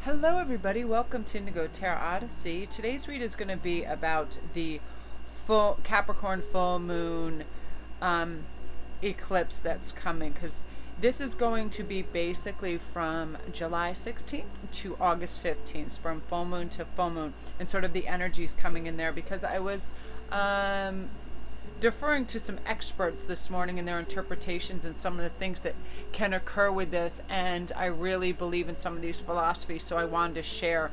Hello everybody, welcome to Indigo Tarot Odyssey. Today's read is going to be about the full Capricorn full moon eclipse that's coming, because this is going to be basically from July 16th to August 15th, from full moon to full moon, and sort of the energies coming in there, because I was deferring to some experts this morning in their interpretations and some of the things that can occur with this, and I really believe in some of these philosophies, so I wanted to share,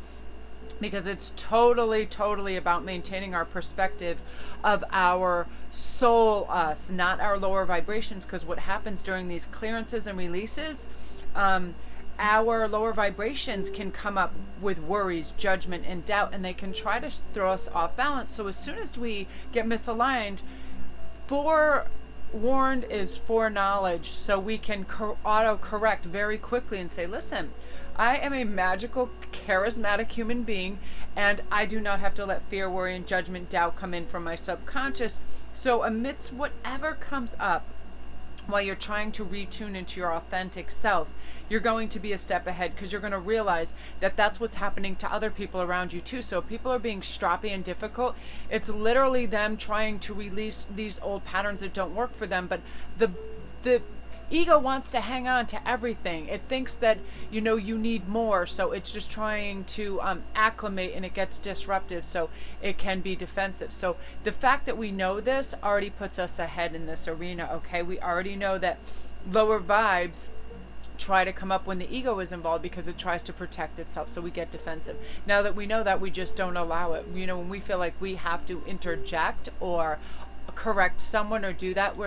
because it's totally about maintaining our perspective of our soul us, not our lower vibrations, because what happens during these clearances and releases, our lower vibrations can come up with worries, judgment, and doubt, and they can try to throw us off balance. So as soon as we get misaligned, forewarned is foreknowledge, so we can auto-correct very quickly and say, listen, I am a magical, charismatic human being, and I do not have to let fear, worry, and judgment, doubt come in from my subconscious. So amidst whatever comes up, while you're trying to retune into your authentic self, you're going to be a step ahead, because you're going to realize that that's what's happening to other people around you too. So if people are being stroppy and difficult, it's literally them trying to release these old patterns that don't work for them. But the ego wants to hang on to everything. It thinks that, you need more, so it's just trying to acclimate, and it gets disruptive, so it can be defensive. So the fact that we know this already puts us ahead in this arena. Okay, we already know that lower vibes try to come up when the ego is involved, because it tries to protect itself, so we get defensive. Now that we know that, we just don't allow it. When we feel like we have to interject or correct someone or do that,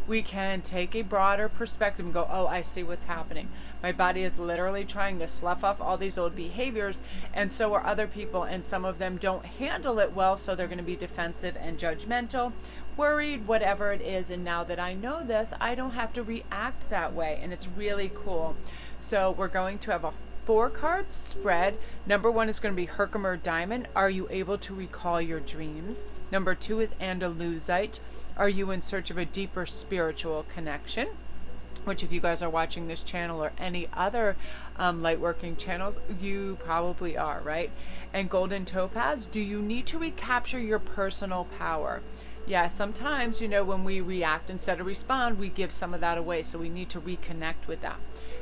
we can take a broader perspective and go, oh, I see what's happening. My body is literally trying to slough off all these old behaviors, and so are other people, and some of them don't handle it well, so they're going to be defensive and judgmental, worried, whatever it is. And now that I know this, I don't have to react that way, and it's really cool. So we're going to have a 4-card spread. Number 1 is going to be Herkimer Diamond. Are you able to recall your dreams? Number 2 is Andalusite. Are you in search of a deeper spiritual connection? Which, if you guys are watching this channel or any other lightworking channels, you probably are, right? And Golden Topaz. Do you need to recapture your personal power? Yeah, sometimes, when we react instead of respond, we give some of that away. So we need to reconnect with that.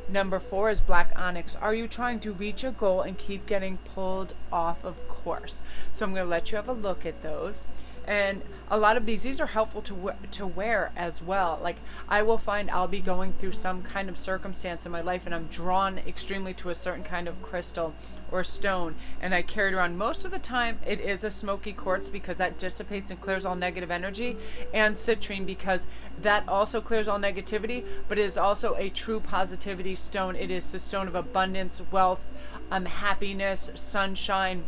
Number 4 is Black Onyx. Are you trying to reach a goal and keep getting pulled off of course? So I'm going to let you have a look at those. And a lot of these are helpful to wear as well. Like, I will find I'll be going through some kind of circumstance in my life, and I'm drawn extremely to a certain kind of crystal or stone, and I carry it around. Most of the time it is a smoky quartz, because that dissipates and clears all negative energy, and citrine, because that also clears all negativity, but it is also a true positivity stone. It is the stone of abundance, wealth, happiness, sunshine.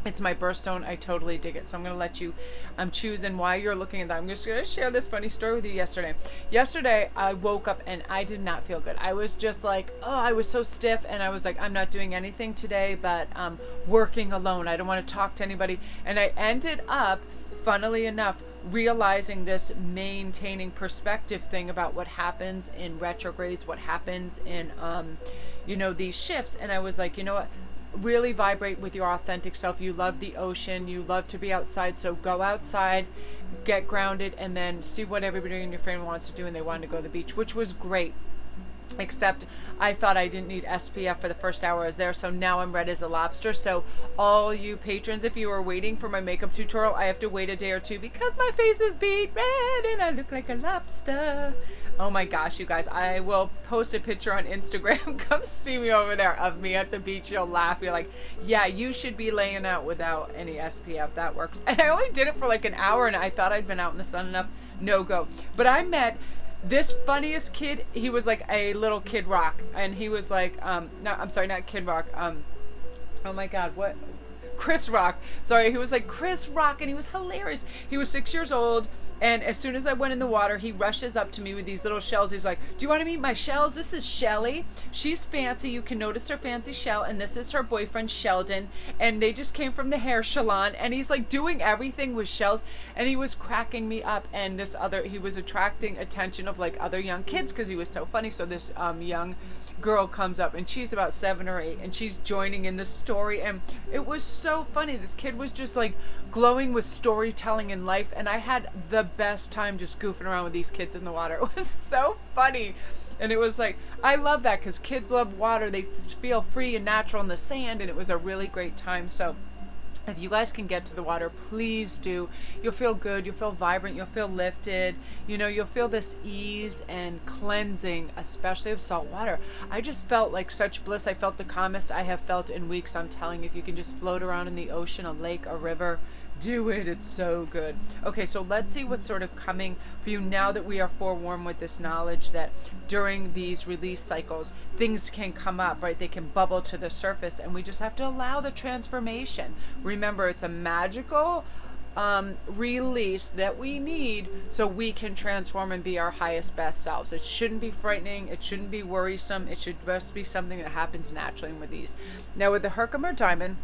It's my birthstone. I totally dig it. So I'm going to let you choose. And while you're looking at that, I'm just going to share this funny story with you. Yesterday, I woke up and I did not feel good. I was just like, oh, I was so stiff. And I was like, I'm not doing anything today but working alone. I don't want to talk to anybody. And I ended up, funnily enough, realizing this maintaining perspective thing about what happens in retrogrades, what happens in, these shifts. And I was like, you know what? Really vibrate with your authentic self. You love the ocean, you love to be outside, so go outside, get grounded, and then see what everybody in your family wants to do. And they wanted to go to the beach, which was great, except I thought I didn't need SPF for the first hour I was there, so now I'm red as a lobster. So all you patrons, if you were waiting for my makeup tutorial, I have to wait a day or two, because my face is beat red and I look like a lobster. Oh my gosh, you guys, I will post a picture on Instagram. Come see me over there of me at the beach. You'll laugh. You're like, yeah, you should be laying out without any SPF. That works. And I only did it for like an hour, and I thought I'd been out in the sun enough. No go. But I met this funniest kid. He was like a little Kid Rock, and he was like, no, I'm sorry, not Kid Rock. Oh my God, what? Chris Rock. Sorry, he was like Chris Rock, and he was hilarious. He was 6 years old, and as soon as I went in the water, he rushes up to me with these little shells. He's like, "Do you want to meet my shells? This is Shelly. She's fancy. You can notice her fancy shell, and this is her boyfriend Sheldon, and they just came from the hair salon." And he's like doing everything with shells, and he was cracking me up. And he was attracting attention of like other young kids because he was so funny. So this young girl comes up, and she's about 7 or 8, and she's joining in the story, and it was so funny. This kid was just like glowing with storytelling in life, and I had the best time just goofing around with these kids in the water. It was so funny. And it was like, I love that because kids love water. They feel free and natural in the sand, and it was a really great time. So if you guys can get to the water, please do. You'll feel good. You'll feel vibrant. You'll feel lifted. You know, you'll feel this ease and cleansing, especially of salt water. I just felt like such bliss. I felt the calmest I have felt in weeks. I'm telling you, if you can just float around in the ocean, a lake, a river, do it. It's so good. Okay, so let's see what's sort of coming for you now that we are forewarned with this knowledge that during these release cycles, things can come up, right? They can bubble to the surface, and we just have to allow the transformation. Remember, it's a magical release that we need so we can transform and be our highest, best selves. It shouldn't be frightening. It shouldn't be worrisome. It should just be something that happens naturally with these. Now, with the Herkimer Diamond,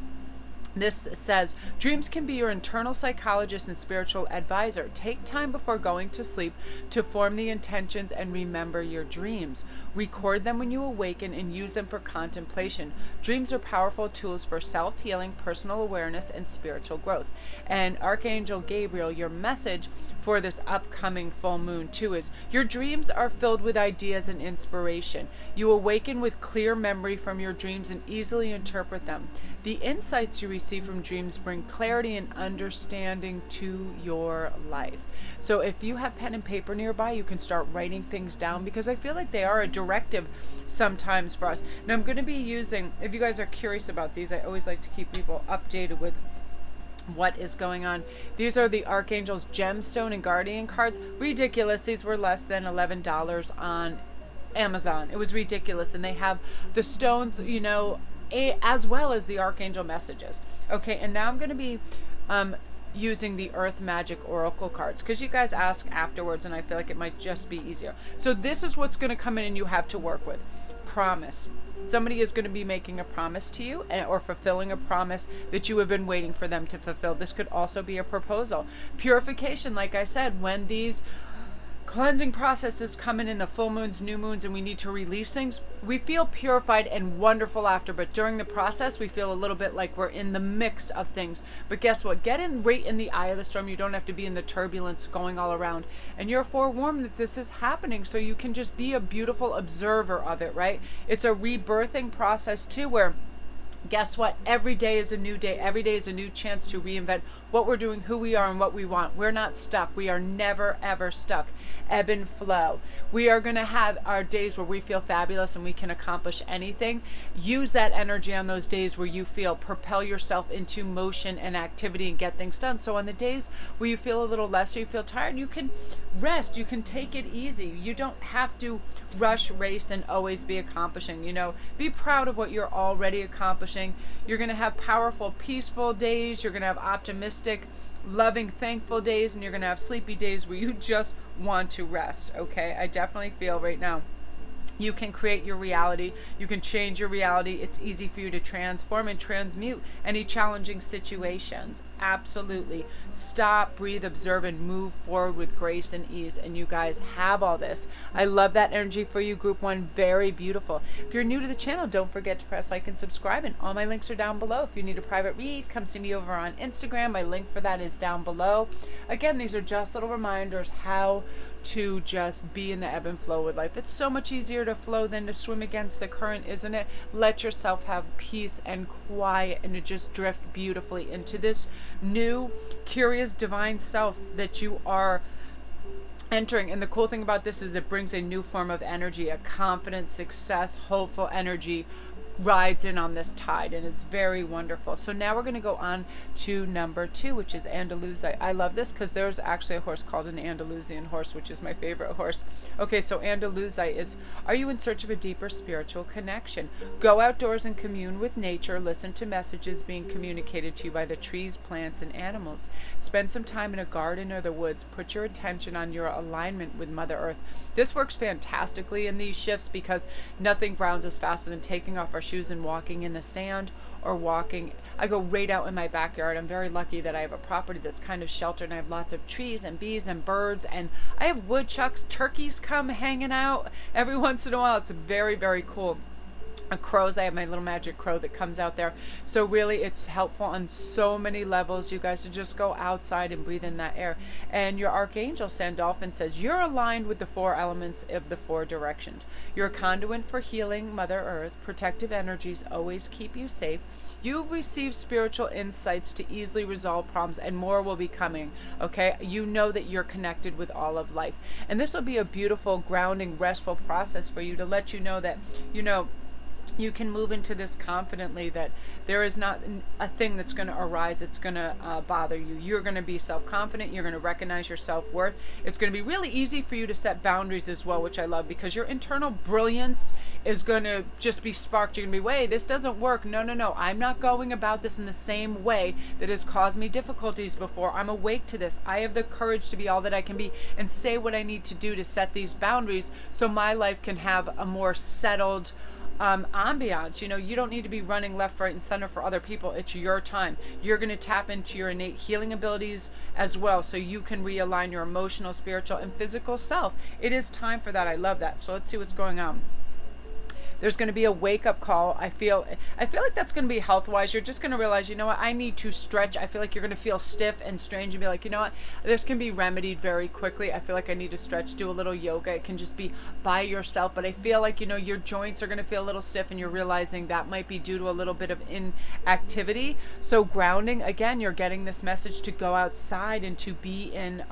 this says, dreams can be your internal psychologist and spiritual advisor. Take time before going to sleep to form the intentions and remember your dreams. Record them when you awaken and use them for contemplation. Dreams are powerful tools for self-healing, personal awareness, and spiritual growth. And Archangel Gabriel, your message for this upcoming full moon too is, your dreams are filled with ideas and inspiration. You awaken with clear memory from your dreams and easily interpret them. The insights you receive from dreams bring clarity and understanding to your life. So if you have pen and paper nearby, you can start writing things down, because I feel like they are a directive sometimes for us. Now I'm going to be using, if you guys are curious about these, I always like to keep people updated with what is going on. These are the Archangel's Gemstone and Guardian cards. Ridiculous. These were less than $11 on Amazon. It was ridiculous. And they have the stones, you know, as well as the Archangel messages. Okay, and now I'm going to be using the Earth Magic Oracle cards, because you guys ask afterwards, and I feel like it might just be easier. So this is what's going to come in and you have to work with. Promise. Somebody is going to be making a promise to you, or fulfilling a promise that you have been waiting for them to fulfill. This could also be a proposal. Purification, like I said, when these cleansing processes come in the full moons, new moons, and we need to release things, we feel purified and wonderful after, but during the process we feel a little bit like we're in the mix of things. But guess what? Get in right in the eye of the storm. You don't have to be in the turbulence going all around, and you're forewarned that this is happening, so you can just be a beautiful observer of it, right? It's a rebirthing process too, where guess what? Every day is a new day. Every day is a new chance to reinvent what we're doing, who we are, and what we want. We're not stuck. We are never, ever stuck. Ebb and flow. We are going to have our days where we feel fabulous and we can accomplish anything. Use that energy on those days where you feel, propel yourself into motion and activity and get things done. So on the days where you feel a little less or you feel tired, you can rest. You can take it easy. You don't have to rush, race, and always be accomplishing. You know, be proud of what you're already accomplishing. You're going to have powerful, peaceful days. You're going to have optimistic, loving, thankful days, and you're going to have sleepy days where you just want to rest. Okay, I definitely feel right now you can create your reality. You can change your reality. It's easy for you to transform and transmute any challenging situations. Absolutely. Stop, breathe, observe, and move forward with grace and ease. And you guys have all this. I love that energy for you, Group 1. Very beautiful. If you're new to the channel, don't forget to press like and subscribe. And all my links are down below. If you need a private read, come see me over on Instagram. My link for that is down below. Again, these are just little reminders how to just be in the ebb and flow with life. It's so much easier to flow than to swim against the current, isn't it? Let yourself have peace and quiet and to just drift beautifully into this new, curious, divine self that you are entering. And the cool thing about this is it brings a new form of energy, a confident, success, hopeful energy, rides in on this tide, and it's very wonderful. So now we're going to go on to number 2, which is Andalusia. I love this because there's actually a horse called an Andalusian horse, which is my favorite horse. Okay, so Andalusia is, are you in search of a deeper spiritual connection? Go outdoors and commune with nature. Listen to messages being communicated to you by the trees, plants, and animals. Spend some time in a garden or the woods. Put your attention on your alignment with Mother Earth. This works fantastically in these shifts because nothing grounds us faster than taking off our shoes and walking in the sand, or walking. I go right out in my backyard. I'm very lucky that I have a property that's kind of sheltered, and I have lots of trees and bees and birds, and I have woodchucks. Turkeys come hanging out every once in a while. It's very, very cool. Crows, I have my little magic crow that comes out there. So really it's helpful on so many levels, you guys, to just go outside and breathe in that air. And your archangel Sandalphon says you're aligned with the 4 elements of the 4 directions. You're a conduit for healing, Mother Earth. Protective energies always keep you safe. You've received spiritual insights to easily resolve problems, and more will be coming. Okay, you know that you're connected with all of life, and this will be a beautiful, grounding, restful process for you to let you know that you can move into this confidently, that there is not a thing that's going to arise that's going to bother you. You're going to be self-confident. You're going to recognize your self-worth. It's going to be really easy for you to set boundaries as well, which I love, because your internal brilliance is going to just be sparked. You're going to be, wait, this doesn't work. No. I'm not going about this in the same way that has caused me difficulties before. I'm awake to this. I have the courage to be all that I can be and say what I need to do to set these boundaries so my life can have a more settled ambiance. You don't need to be running left, right, and center for other people. It's your time. You're going to tap into your innate healing abilities as well, so you can realign your emotional, spiritual, and physical self. It is time for that. I love that. So let's see what's going on. There's going to be a wake-up call. I feel like that's going to be health-wise. You're just going to realize, you know what, I need to stretch. I feel like you're going to feel stiff and strange and be like, you know what, this can be remedied very quickly. I feel like I need to stretch, do a little yoga. It can just be by yourself. But I feel like, your joints are going to feel a little stiff, and you're realizing that might be due to a little bit of inactivity. So grounding, again, you're getting this message to go outside and to be in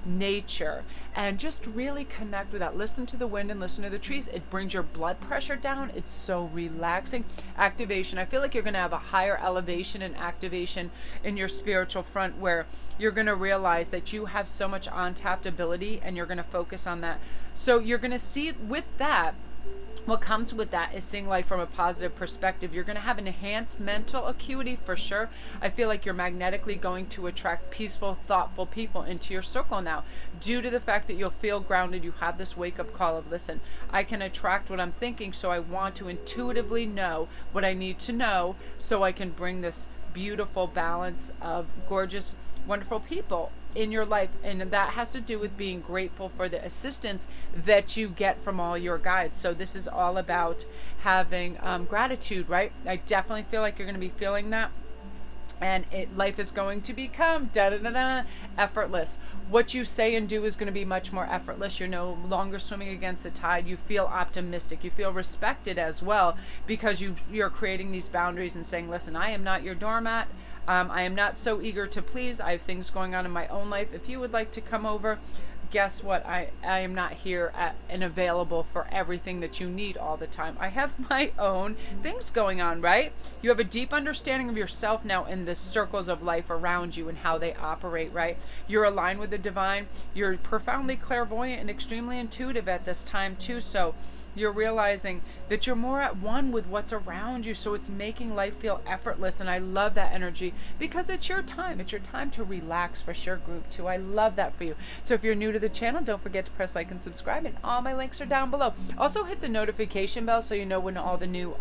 nature and just really connect with that. Listen to the wind and listen to the trees. It brings your blood pressure down. It's so relaxing. Activation. I feel like you're going to have a higher elevation and activation in your spiritual front, where you're going to realize that you have so much untapped ability, and you're going to focus on that. So you're going to see with that, what comes with that is seeing life from a positive perspective. You're going to have an enhanced mental acuity for sure. I feel like you're magnetically going to attract peaceful, thoughtful people into your circle now, due to the fact that you'll feel grounded. You have this wake-up call of, listen, I can attract what I'm thinking, so I want to intuitively know what I need to know so I can bring this beautiful balance of gorgeous, wonderful people in your life. And that has to do with being grateful for the assistance that you get from all your guides. So this is all about having gratitude, right? I definitely feel like you're going to be feeling that. And life is going to become effortless. What you say and do is going to be much more effortless. You're no longer swimming against the tide. You feel optimistic. You feel respected as well, because you're creating these boundaries and saying, listen, I am not your doormat. I am not so eager to please. I have things going on in my own life. If you would like to come over, guess what? I am not here and available for everything that you need all the time. I have my own things going on, right? You have a deep understanding of yourself now in the circles of life around you and how they operate, right? You're aligned with the divine. You're profoundly clairvoyant and extremely intuitive at this time too. So you're realizing that you're more at one with what's around you, so it's making life feel effortless. And I love that energy, because it's your time. It's your time to relax for sure, group 2. I love that for you. So if you're new to the channel, don't forget to press like and subscribe, and all my links are down below. Also hit the notification bell so you know when all the new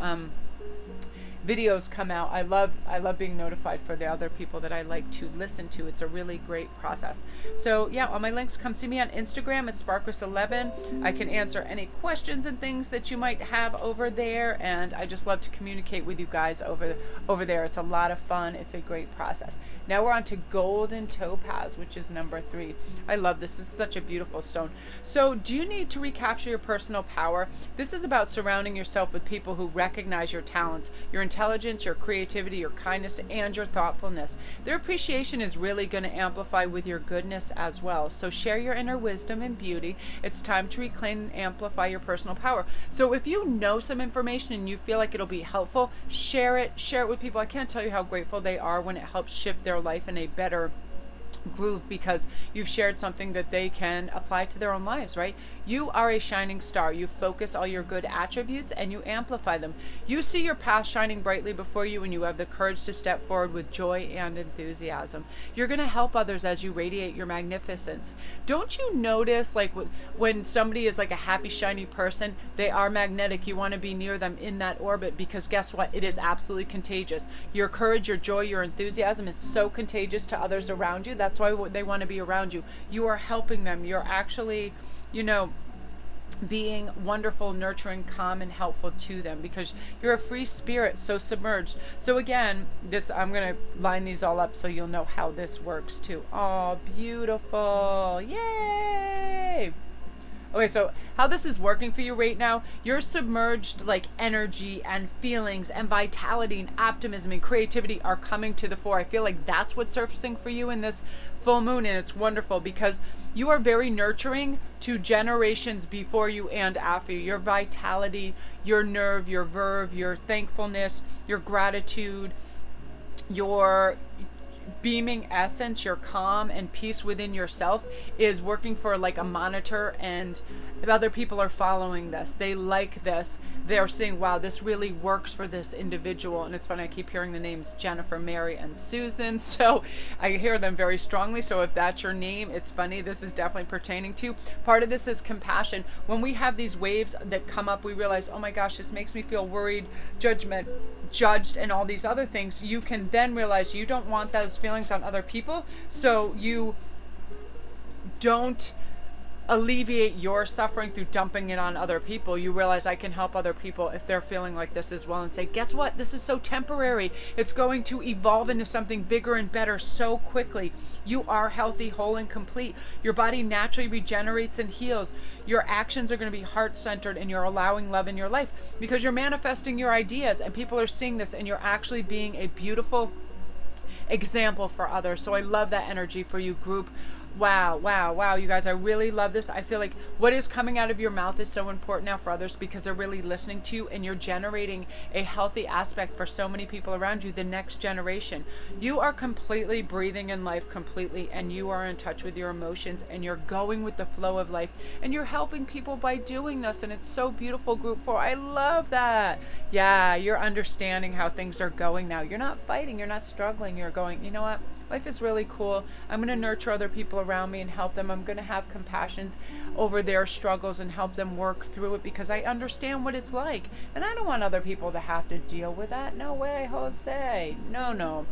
videos come out. I love being notified for the other people that I like to listen to. It's a really great process. So yeah, all my links. Come see me on Instagram at Sparkris11. I can answer any questions and things that you might have over there, and I just love to communicate with you guys over there. It's a lot of fun. It's a great process. Now we're on to Golden Topaz, which is number 3. I love this. This is such a beautiful stone. So do you need to recapture your personal power? This is about surrounding yourself with people who recognize your talents, your intelligence, your creativity, your kindness, and your thoughtfulness. Their appreciation is really going to amplify with your goodness as well. So share your inner wisdom and beauty. It's time to reclaim and amplify your personal power. So if you know some information and you feel like it'll be helpful, share it with people. I can't tell you how grateful they are when it helps shift their life in a better groove, because you've shared something that they can apply to their own lives, right? You are a shining star. You focus all your good attributes and you amplify them. You see your path shining brightly before you and you have the courage to step forward with joy and enthusiasm. You're going to help others as you radiate your magnificence. Don't you notice, like, when somebody is like a happy, shiny person, they are magnetic. You want to be near them in that orbit, because guess what? It is absolutely contagious. Your courage, your joy, your enthusiasm is so contagious to others around you. That's why they want to be around you. You are helping them. You're actually, being wonderful, nurturing, calm, and helpful to them, because you're a free spirit, so submerged. So again, I'm going to line these all up so you'll know how this works too. Oh, beautiful. Yay! Okay, so how this is working for you right now, you're submerged, like, energy and feelings and vitality and optimism and creativity are coming to the fore. I feel like that's what's surfacing for you in this full moon, and it's wonderful because you are very nurturing to generations before you and after you. Your vitality, your nerve, your verve, your thankfulness, your gratitude, your beaming essence, your calm and peace within yourself is working for like a monitor, and other people are following this. They like this. They're saying, wow, this really works for this individual. And it's funny, I keep hearing the names Jennifer, Mary, and Susan. So I hear them very strongly. So if that's your name, it's funny. This is definitely pertaining to. Part of this is compassion. When we have these waves that come up, we realize, oh my gosh, this makes me feel worried, judged, and all these other things. You can then realize you don't want those feelings on other people. So you don't alleviate your suffering through dumping it on other people. You realize I can help other people if they're feeling like this as well, and say, guess what? This is so temporary. It's going to evolve into something bigger and better so quickly. You are healthy, whole, and complete. Your body naturally regenerates and heals. Your actions are going to be heart-centered, and you're allowing love in your life because you're manifesting your ideas, and people are seeing this, and you're actually being a beautiful example for others. So I love that energy for you, group. Wow, wow, wow, you guys, I really love this. I feel like what is coming out of your mouth is so important now for others because they're really listening to you, and you're generating a healthy aspect for so many people around you, the next generation. You are completely breathing in life completely, and you are in touch with your emotions, and you're going with the flow of life, and you're helping people by doing this, and it's so beautiful, group 4. I love that. Yeah, you're understanding how things are going now. You're not fighting, you're not struggling, you're going, you know what? Life is really cool. I'm going to nurture other people around me and help them. I'm going to have compassion over their struggles and help them work through it because I understand what it's like. And I don't want other people to have to deal with that. No way, Jose. No.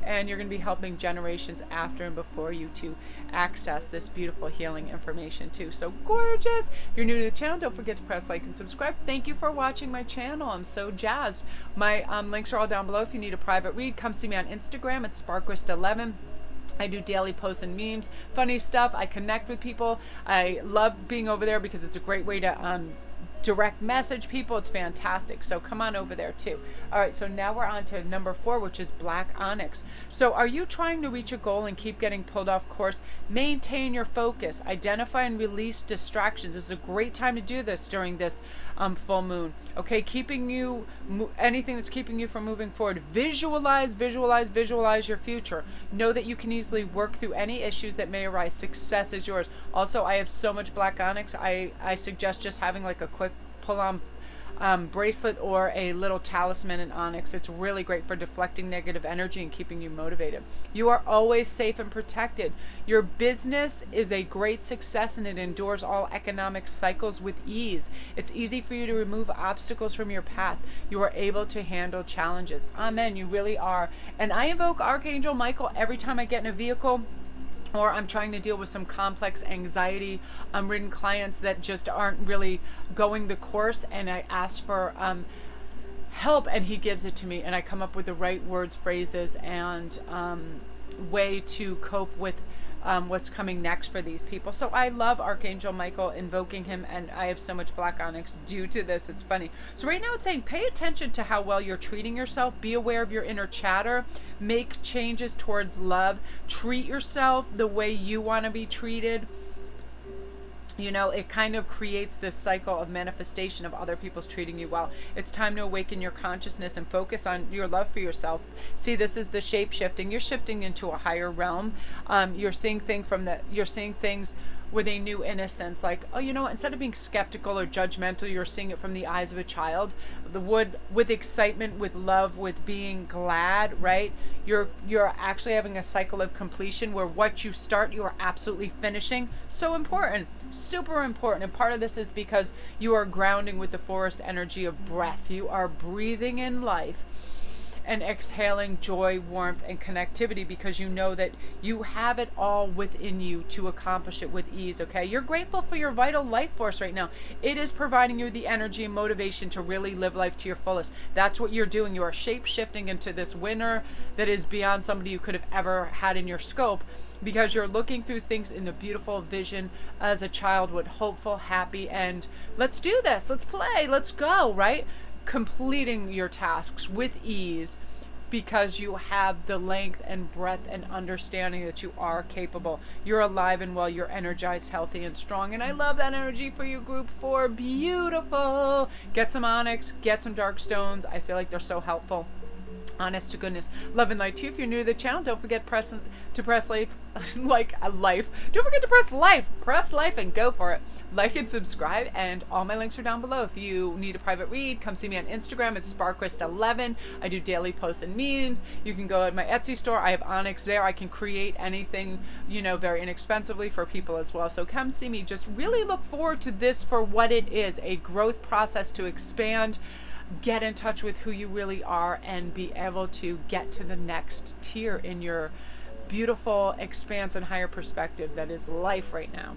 And you're going to be helping generations after and before you to access this beautiful healing information too. So gorgeous. If you're new to the channel, don't forget to press like and subscribe. Thank you for watching my channel. I'm so jazzed. My links are all down below. If you need a private read, come see me on Instagram at Sparkrist11. I do daily posts and memes, funny stuff. I connect with people. I love being over there because it's a great way to direct message people. It's fantastic. So come on over there too. All right, so now we're on to number 4, which is black onyx. So are you trying to reach a goal and keep getting pulled off course? Maintain your focus. Identify and release distractions. This is a great time to do this during this full moon. Okay, keeping you, anything that's keeping you from moving forward. Visualize your future. Know that you can easily work through any issues that may arise. Success is yours. Also, I have so much black onyx. I suggest just having like a quick pull-on bracelet or a little talisman in onyx. It's really great for deflecting negative energy and keeping you motivated. You are always safe and protected. Your business is a great success and it endures all economic cycles with ease. It's easy for you to remove obstacles from your path. You are able to handle challenges. Amen. You really are. And I invoke Archangel Michael every time I get in a vehicle or I'm trying to deal with some complex anxiety ridden clients that just aren't really going the course, and I ask for help and he gives it to me, and I come up with the right words, phrases, and way to cope with what's coming next for these people. So I love Archangel Michael, invoking him, and I have so much black onyx due to this. It's funny. So right now it's saying pay attention to how well you're treating yourself. Be aware of your inner chatter. Make changes towards love. Treat yourself the way you want to be treated. You know, it kind of creates this cycle of manifestation of other people's treating you well. It's time to awaken your consciousness and focus on your love for yourself. See, this is the shape shifting. You're shifting into a higher realm. You're seeing things with a new innocence, like, oh, you know what, instead of being skeptical or judgmental, you're seeing it from the eyes of a child. The wood, with excitement, with love, with being glad, right? You're actually having a cycle of completion where what you start, you are absolutely finishing. So important, super important. And part of this is because you are grounding with the forest energy of breath. You are breathing in life and exhaling joy, warmth, and connectivity, because you know that you have it all within you to accomplish it with ease, okay? You're grateful for your vital life force right now. It is providing you the energy and motivation to really live life to your fullest. That's what you're doing. You are shape-shifting into this winner that is beyond somebody you could have ever had in your scope, because you're looking through things in a beautiful vision as a child would, hopeful, happy, and let's do this, let's play, let's go, right? Completing your tasks with ease, because you have the length and breadth and understanding that you are capable. You're alive and well, you're energized, healthy, and strong. And I love that energy for you, group 4. Beautiful. Get some onyx, get some dark stones. I feel like they're so helpful. Honest to goodness. Love and light to you. If you're new to the channel, don't forget to press life like a life. Don't forget to press life and go for it. Like and subscribe, and all my links are down below. If you need a private read, come see me on Instagram. It's sparkrist11. I do daily posts and memes. You can go to my Etsy store. I have onyx there. I can create anything, you know, very inexpensively for people as well. So come see me. Just really look forward to this for what it is, a growth process to expand, get in touch with who you really are, and be able to get to the next tier in your beautiful expanse and higher perspective that is life right now.